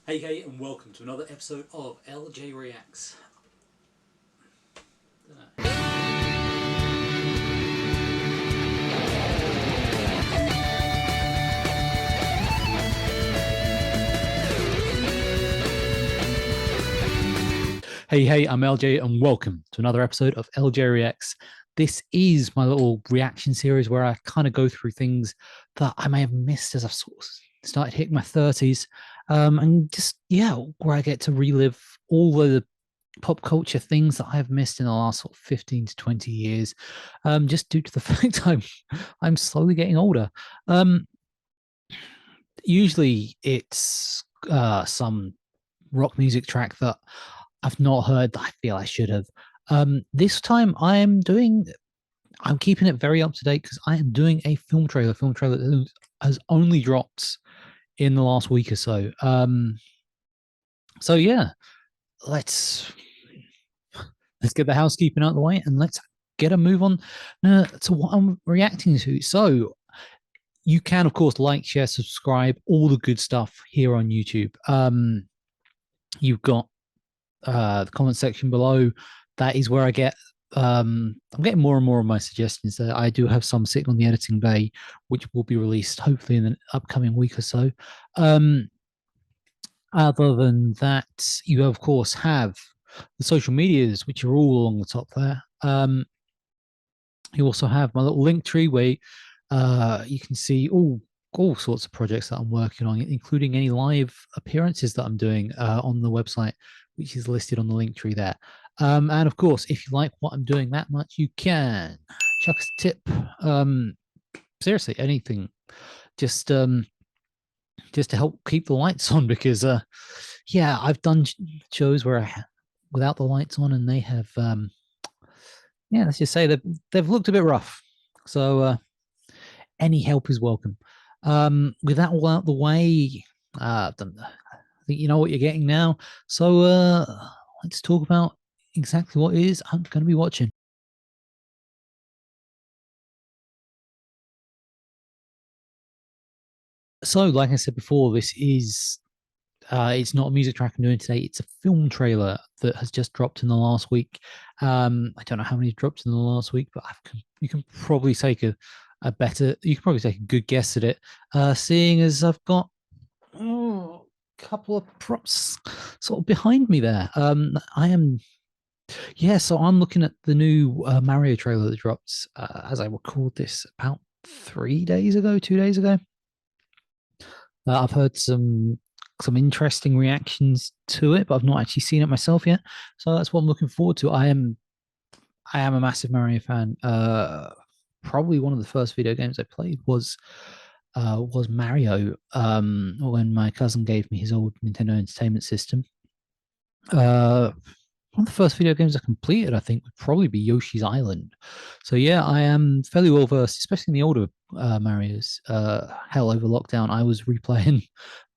Hey, and welcome to another episode of LJ Reacts. Hey, I'm LJ, and welcome to another episode of LJ Reacts. This is my little reaction series where I kind of go through things that I may have missed as I've sort of started hitting my 30s. And just, where I get to relive all the pop culture things that I've missed in the last sort of 15 to 20 years, just due to the fact I'm slowly getting older. Usually it's some rock music track that I've not heard that I feel I should have. This time I'm keeping it very up to date because I am doing a film trailer that has only dropped in the last week or so. So yeah, let's get the housekeeping out of the way and let's get a move on to what I'm reacting to. So you can, of course, like, share, subscribe, all the good stuff here on YouTube. You've got the comment section below. That is where I get I'm getting more and more of my suggestions. I do have some sitting on the editing bay, which will be released hopefully in the upcoming week or so. Other than that, you of course have the social medias, which are all along the top there. You also have my little link tree where you can see all sorts of projects that I'm working on, including any live appearances that I'm doing on the website, which is listed on the link tree there. And of course, if you like what I'm doing that much, you can chuck us a tip. Seriously, anything, just to help keep the lights on, because I've done shows where without the lights on, and they have let's just say that they've looked a bit rough. So any help is welcome. With that all out the way, I think you know what you're getting now. So let's talk about exactly what it is I'm going to be watching. So, like I said before, this is it's not a music track I'm doing today. It's a film trailer that has just dropped in the last week. I don't know how many dropped in the last week, but you can probably take a good guess at it, seeing as I've got a couple of props sort of behind me there. So I'm looking at the new Mario trailer that dropped as I record this about 2 days ago. I've heard some interesting reactions to it, but I've not actually seen it myself yet. So that's what I'm looking forward to. I am a massive Mario fan. Probably one of the first video games I played was Mario. When my cousin gave me his old Nintendo Entertainment System. One of the first video games I completed, I think, would probably be Yoshi's Island. So yeah, I am fairly well versed, especially in the older Mario's. Hell, over lockdown, I was replaying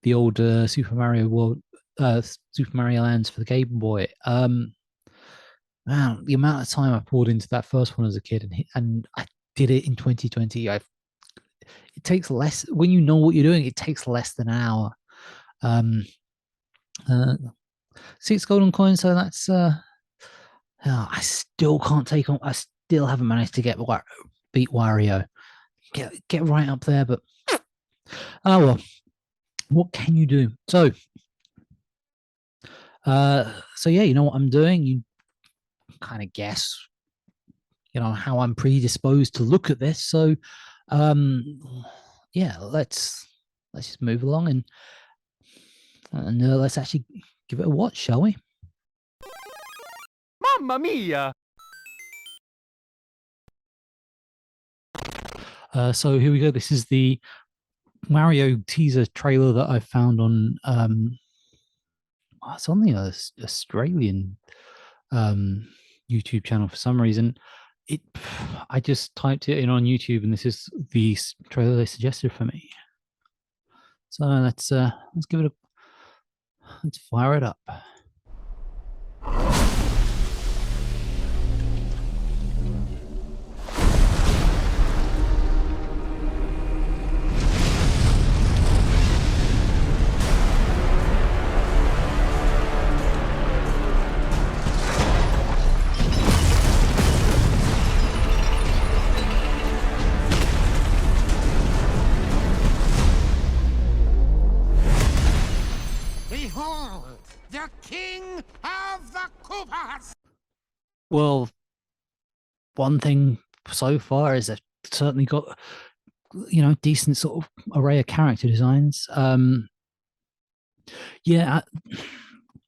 the old Super Mario World, Super Mario Lands for the Game Boy. Man, the amount of time I poured into that first one as a kid, and I did it in 2020. It takes less when you know what you're doing. It takes less than an hour. 6 golden coins, so that's I still can't take on. I still haven't managed to beat Wario. Get right up there, but oh well. What can you do? So yeah, you know what I'm doing. You kind of guess, how I'm predisposed to look at this. So let's just move along and let's actually give it a watch, shall we? Mamma mia! So here we go. This is the Mario teaser trailer that I found on it's on the Australian YouTube channel for some reason. I just typed it in on YouTube, and this is the trailer they suggested for me. So let's give it let's fire it up. Behold, the king of the Koopas! Well, one thing so far is they've certainly got, decent sort of array of character designs. Yeah,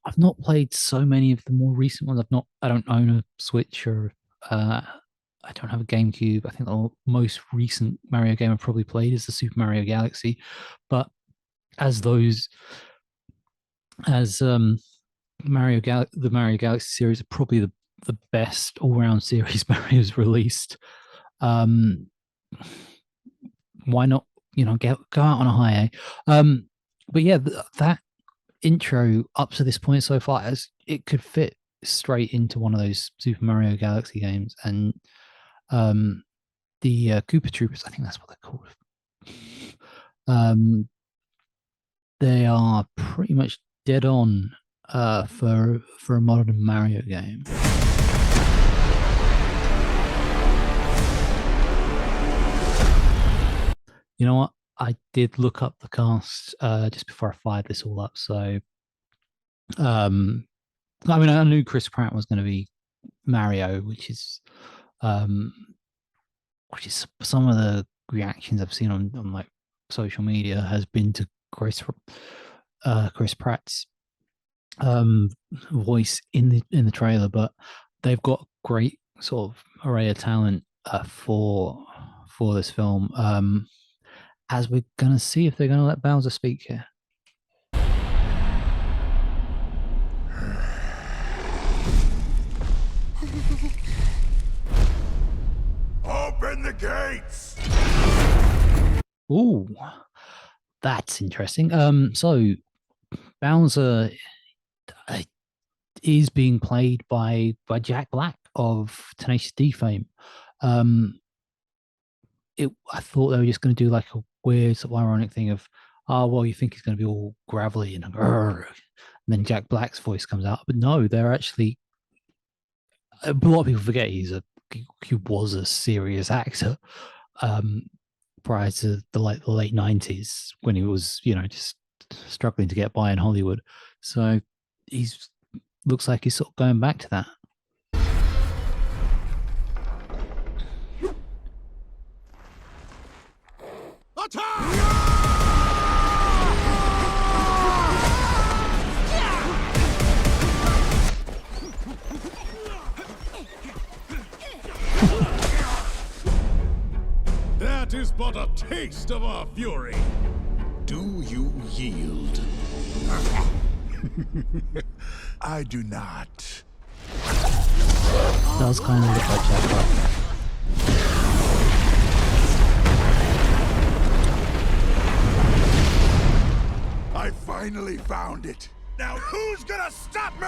I've not played so many of the more recent ones. I don't own a Switch or I don't have a GameCube. I think the most recent Mario game I've probably played is the Super Mario Galaxy. But as those, as the Mario Galaxy series are probably the best all round series Mario's released. Um, why not, go out on a high, eh? But yeah, that intro up to this point so far, as it could fit straight into one of those Super Mario Galaxy games, and the Koopa Troopers, I think that's what they're called. They are pretty much dead on for a modern Mario game. You know what? I did look up the cast just before I fired this all up. So, I mean, I knew Chris Pratt was going to be Mario, um, which is some of the reactions I've seen on like social media has been to Chris Pratt's voice in the trailer, but they've got great sort of array of talent for this film. As we're gonna see if they're gonna let Bowser speak here. Open the gates! Ooh, that's interesting. So Bowser is being played by Jack Black of Tenacious D fame. I thought they were just going to do like a weird, sort of ironic thing of, oh well, you think he's going to be all gravelly and then Jack Black's voice comes out, but no, they're actually. A lot of people forget he was a serious actor prior to the late 90s when he was just struggling to get by in Hollywood. So he's looks like he's sort of going back to that. That is but a taste of our fury. Do you yield? I do not. Does kind of look like Jack Black. I finally found it. Now who's gonna stop me?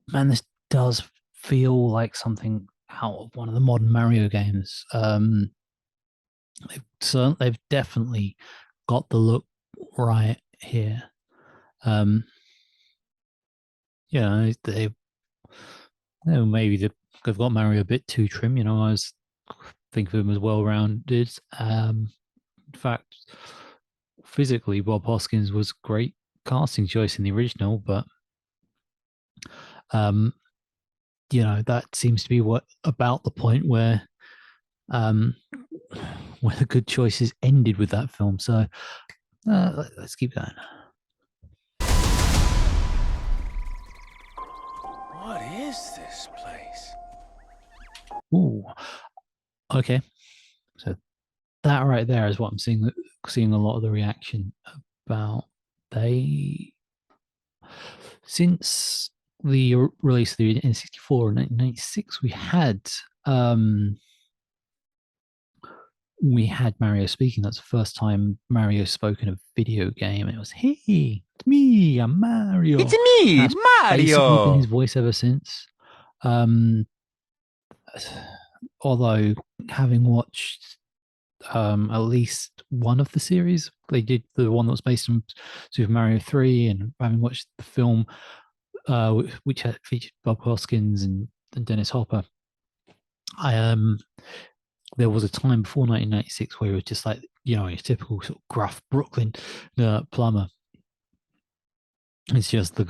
Man, this does feel like something out of one of the modern Mario games. They've definitely got the look right here. They maybe they've got Mario a bit too trim. I was thinking of him as well-rounded. In fact, physically, Bob Hoskins was great casting choice in the original, but that seems to be about the point where the good choices ended with that film. So let's keep going. What is this place? Ooh, okay. So that right there is what I'm seeing a lot of the reaction about. Since the release of the N64 in 1996, we had Mario speaking. That's the first time Mario spoke in a video game. It was, "Hey, it's me, I'm Mario." It's me, That's basically been his Mario. voice ever since. Although having watched at least one of the series. They did the one that was based on Super Mario 3, and having watched the film, which had featured Bob Hoskins and Dennis Hopper. There was a time before 1996 where it was just like, a typical sort of gruff Brooklyn plumber. It's just the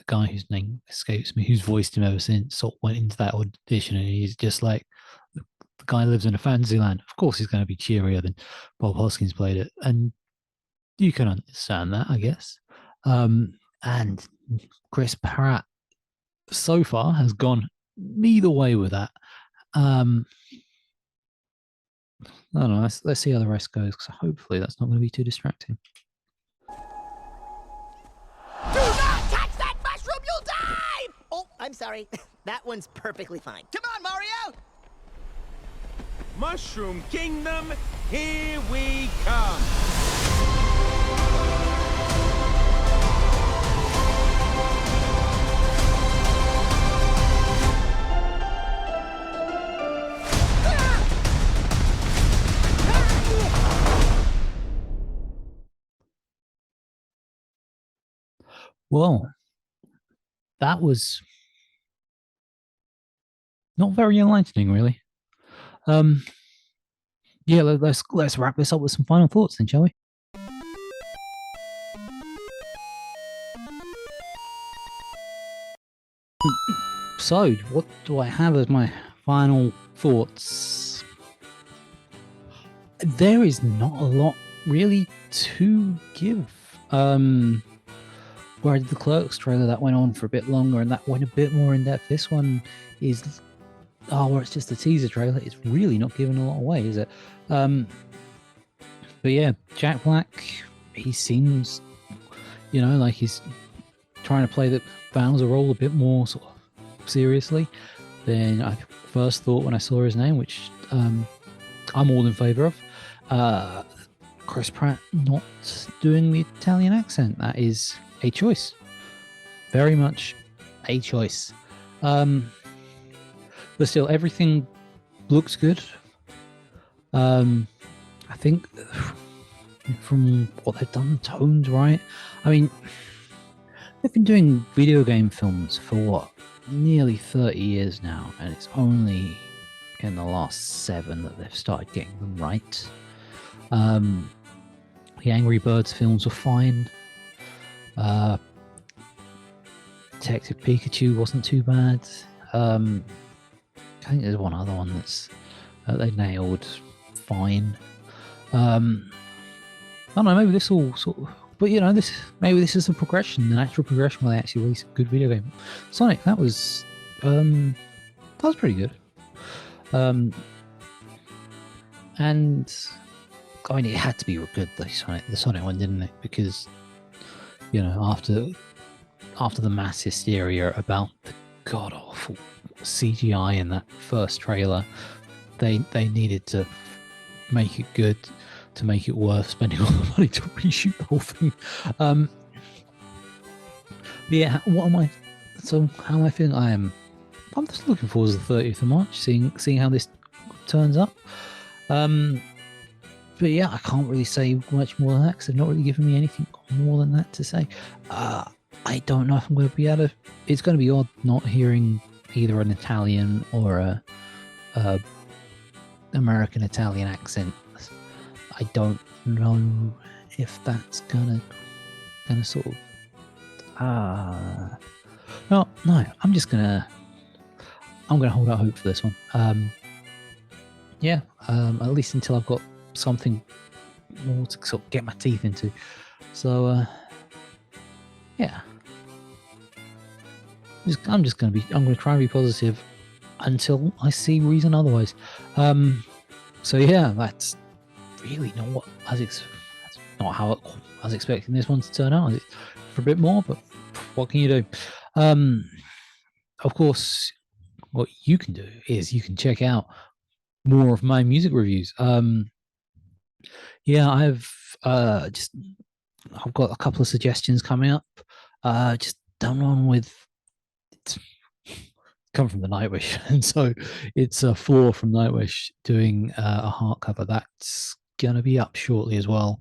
guy whose name escapes me, who's voiced him ever since, sort of went into that audition, and he's just like, the guy lives in a fantasy land. Of course, he's going to be cheerier than Bob Hoskins played it, and you can understand that, I guess. And Chris Pratt so far has gone neither way with that. I don't know. Let's see how the rest goes, because hopefully that's not going to be too distracting. Do not touch that mushroom, you'll die! Oh, I'm sorry. That one's perfectly fine. Come on, Mario! Mushroom Kingdom, here we come! Well, that was not very enlightening, really. Yeah, let's wrap this up with some final thoughts, then, shall we? So, what do I have as my final thoughts? There is not a lot really to give. Where I did the Clerks trailer, that went on for a bit longer, and that went a bit more in depth. This one is, where it's just a teaser trailer. It's really not giving a lot away, is it? But yeah, Jack Black, he seems, like he's trying to play the Bowser role a bit more sort of seriously than I first thought when I saw his name, which I'm all in favour of. Chris Pratt not doing the Italian accent, that is a choice. Very much a choice. But still, everything looks good. I think from what they've done, the tone's right. I mean, they've been doing video game films for nearly 30 years now, and it's only in the last 7 that they've started getting them right. The Angry Birds films were fine. Detective Pikachu wasn't too bad. I think there's one other one that's they nailed fine. I don't know, maybe this all sort of, but maybe this is a progression, the natural progression where they actually release a good video game. Sonic, that was pretty good. And I mean, it had to be good, the Sonic one, didn't it? Because after the mass hysteria about the god awful CGI in that first trailer, they needed to make it good to make it worth spending all the money to reshoot the whole thing. Yeah, how am I feeling? I'm just looking forward to the 30th of March, seeing how this turns up. But yeah, I can't really say much more than that because they've not really given me anything more than that to say. I don't know if I'm going to be able to. It's going to be odd not hearing either an Italian or a American Italian accent. I don't know if that's gonna sort of. No, I'm gonna hold out hope for this one. Yeah, at least until I've got something more to sort of get my teeth into. So yeah, I'm gonna try and be positive until I see reason otherwise. So yeah, that's really not that's not how I was expecting this one to turn out. For a bit more, but what can you do? Of course, what you can do is you can check out more of my music reviews. Yeah, I've got a couple of suggestions coming up. Just done one with come from the Nightwish, and so it's a Floor from Nightwish doing a heart cover that's gonna be up shortly as well.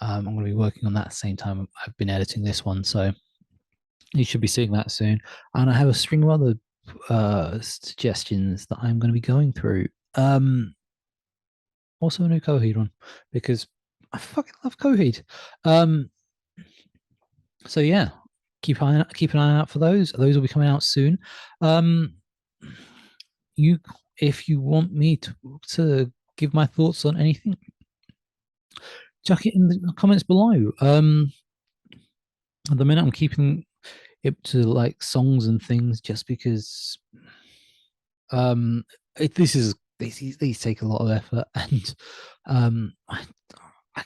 I'm going to be working on that at the same time I've been editing this one, so you should be seeing that soon. And I have a string of other suggestions that I'm going to be going through. Also a new Coheed one, because I fucking love Coheed. So yeah, keep an eye out for those. Those will be coming out soon. If you want me to give my thoughts on anything, chuck it in the comments below. At the minute, I'm keeping it to like songs and things, just because these take a lot of effort, and I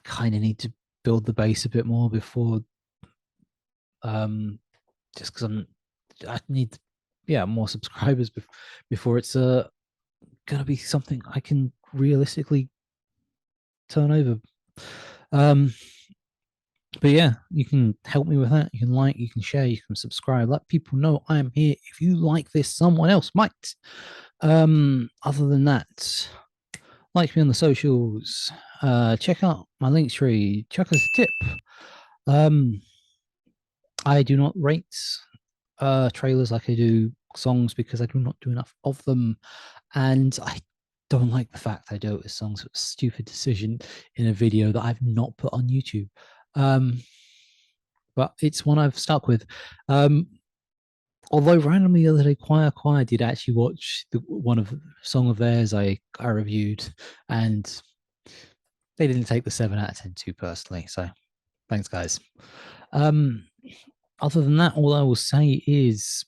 kind of need to build the base a bit more before, just because I need more subscribers before it's gonna be something I can realistically turn over. But yeah, you can help me with that. You can like, you can share, you can subscribe. Let people know I am here. If you like this, someone else might. Other than that, like me on the socials. Check out my link tree. Chuck us a tip. I do not rate trailers like I do songs, because I do not do enough of them, and I don't like the fact I do it with songs. It's a stupid decision in a video that I've not put on YouTube. But it's one I've stuck with. Although randomly the other day, Choir did actually watch one of song of theirs I reviewed, and they didn't take the 7 out of 10 too personally. So thanks, guys. Other than that, all I will say is,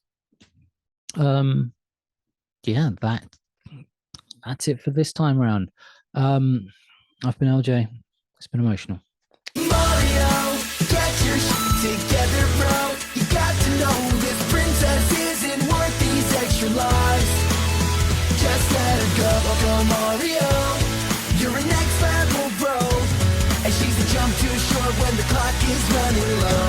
yeah, that's it for this time around. I've been LJ. It's been emotional. Mario, get your shit together, bro. You got to know this princess isn't worth these extra lives. Just let her go, Mario. You're a next level bro, and she's a jump too short when the clock is running low.